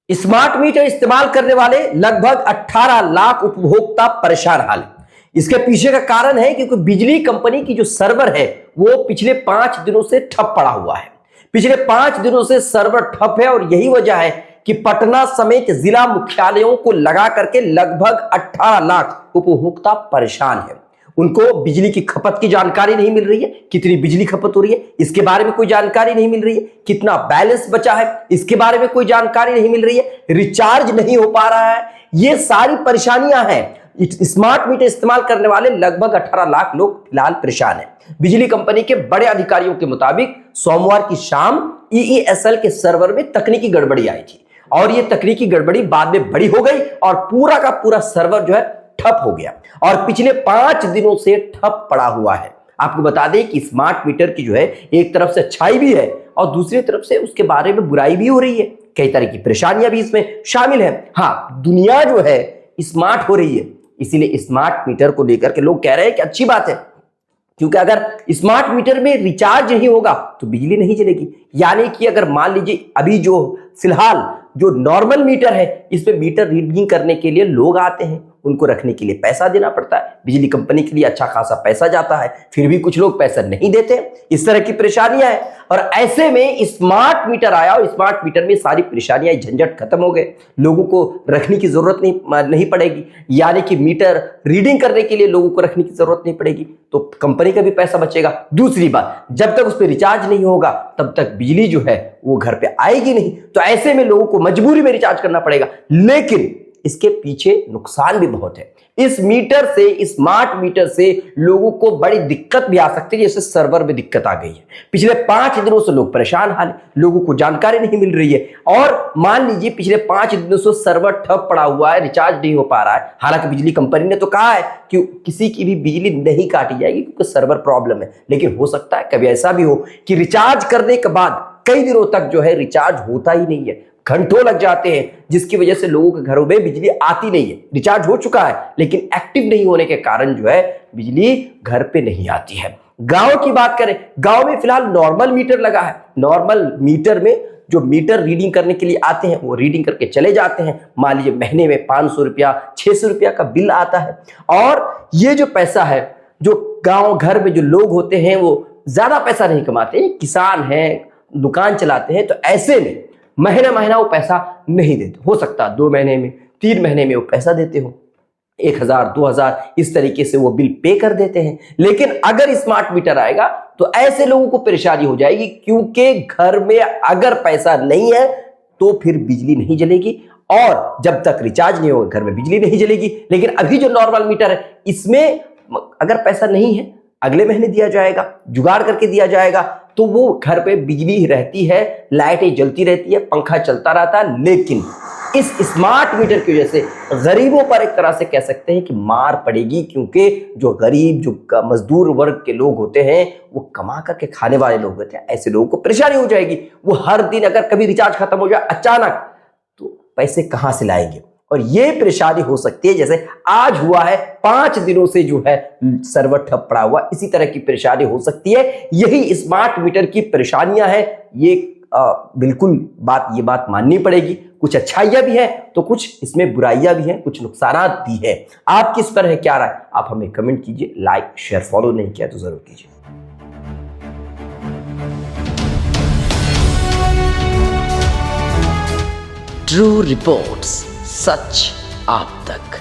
Smart meter इस्तेमाल करने वाले लगभग 18 लाख उपभोक्ता परेशान हाल है। इसके पीछे का कारण है क्योंकि बिजली कंपनी की जो सर्वर है वो पिछले 5 दिनों से ठप पड़ा हुआ है। पिछले 5 दिनों से सर्वर ठप है और यही वजह है कि पटना समेत जिला मुख्यालयों को लगा करके लगभग 18 लाख उपभोक्ता परेशान है। उनको बिजली की खपत की जानकारी नहीं मिल रही है, कितनी बिजली खपत हो रही है इसके बारे में कोई जानकारी नहीं मिल रही है, कितना बैलेंस बचा है इसके बारे में कोई जानकारी नहीं मिल रही है, रिचार्ज नहीं हो पा रहा है। ये सारी परेशानियां हैं। स्मार्ट मीटर इस्तेमाल करने वाले लगभग 18 लाख लोग फिलहाल परेशान हैं। बिजली कंपनी के बड़े अधिकारियों के मुताबिक सोमवार की शाम EESL के सर्वर में तकनीकी गड़बड़ी आई थी और ये तकनीकी गड़बड़ी बाद में बड़ी हो गई और पूरा का पूरा सर्वर जो है ठप हो गया और पिछले 5 दिनों से ठप पड़ा हुआ है। आपको बता दें कि स्मार्ट मीटर की जो है एक तरफ से अच्छाई भी है और दूसरी तरफ से उसके बारे में बुराई भी हो रही है। कई तरह की परेशानियां भी इसमें शामिल है। हाँ, दुनिया जो है स्मार्ट हो रही है, इसीलिए स्मार्ट मीटर को लेकर के लोग कह रहे हैं कि अच्छी बात है, क्योंकि अगर स्मार्ट मीटर में रिचार्ज नहीं होगा तो बिजली नहीं चलेगी। यानी कि अगर मान लीजिए अभी जो फिलहाल जो नॉर्मल मीटर है इसमें मीटर रीडिंग करने के लिए लोग आते हैं, उनको रखने के लिए पैसा देना पड़ता है, बिजली कंपनी के लिए अच्छा खासा पैसा जाता है, फिर भी कुछ लोग पैसा नहीं देते। इस तरह की परेशानियां हैं और ऐसे में स्मार्ट मीटर आया और स्मार्ट मीटर में सारी परेशानियां, झंझट खत्म हो गए। लोगों को रखने की जरूरत नहीं पड़ेगी, यानी कि मीटर रीडिंग करने के लिए लोगों को रखने की जरूरत नहीं पड़ेगी, तो कंपनी का भी पैसा बचेगा। दूसरी बात, जब तक उस पर रिचार्ज नहीं होगा तब तक बिजली जो है वो घर पे आएगी नहीं, तो ऐसे में लोगों को मजबूरी में रिचार्ज करना पड़ेगा। लेकिन इसके पीछे नुकसान भी बहुत है। इस मीटर से, स्मार्ट मीटर से लोगों को बड़ी दिक्कत भी आ सकती है, जैसे सर्वर में दिक्कत आ गई है। पिछले 5 दिनों से लोग परेशान हाल, लोगों को जानकारी नहीं मिल रही है और मान लीजिए पिछले 5 दिनों से सर्वर ठप पड़ा हुआ है, रिचार्ज नहीं हो पा रहा है। हालांकि बिजली कंपनी ने तो कहा है कि किसी की भी बिजली नहीं काटी जाएगी क्योंकि सर्वर प्रॉब्लम है, लेकिन हो सकता है कभी ऐसा भी हो कि रिचार्ज करने के बाद कई दिनों तक जो है रिचार्ज होता ही नहीं है, घंटों लग जाते हैं, जिसकी वजह से लोगों के घरों में बिजली आती नहीं है। रिचार्ज हो चुका है लेकिन एक्टिव नहीं होने के कारण जो है बिजली घर पे नहीं आती है। गांव की बात करें, गांव में फिलहाल नॉर्मल मीटर लगा है। नॉर्मल मीटर में जो मीटर रीडिंग करने के लिए आते हैं वो रीडिंग करके चले जाते हैं। मान लीजिए महीने में 500 रुपया 600 रुपया का बिल आता है और ये जो पैसा है, जो गांव घर में जो लोग होते हैं वो ज्यादा पैसा नहीं कमाते, किसान हैं, दुकान चलाते हैं, तो ऐसे में महीना महीना वो पैसा नहीं देते। हो सकता है 2 महीने में 3 महीने में वो पैसा देते हो, 1000 2000 इस तरीके से वो बिल पे कर देते हैं। लेकिन अगर स्मार्ट मीटर आएगा तो ऐसे लोगों को परेशानी हो जाएगी, क्योंकि घर में अगर पैसा नहीं है तो फिर बिजली नहीं जलेगी और जब तक रिचार्ज नहीं होगा घर में बिजली नहीं जलेगी। लेकिन अभी जो नॉर्मल मीटर है इसमें अगर पैसा नहीं है, अगले महीने दिया जाएगा, जुगाड़ करके दिया जाएगा, तो वो घर पे बिजली रहती है, लाइटें जलती रहती है, पंखा चलता रहता है। लेकिन इस स्मार्ट मीटर की वजह से गरीबों पर एक तरह से कह सकते हैं कि मार पड़ेगी, क्योंकि जो गरीब, जो मजदूर वर्ग के लोग होते हैं, वो कमा करके खाने वाले लोग होते हैं, ऐसे लोगों को परेशानी हो जाएगी। वो हर दिन अगर कभी रिचार्ज खत्म हो जाए अचानक, तो पैसे कहां से लाएंगे और ये परेशानी हो सकती है जैसे आज हुआ है। 5 दिनों से जो है सर्वर ठप पड़ा हुआ, इसी तरह की परेशानी हो सकती है। यही स्मार्ट मीटर की परेशानियां हैं। ये बिल्कुल ये बात माननी पड़ेगी। कुछ अच्छाइयां भी है तो कुछ इसमें बुराइयां भी हैं, कुछ नुकसान भी है। आपकी इस पर है क्या राय, आप हमें कमेंट कीजिए। लाइक शेयर फॉलो नहीं किया तो जरूर कीजिए। ट्रू रिपोर्ट्स, सच आप तक।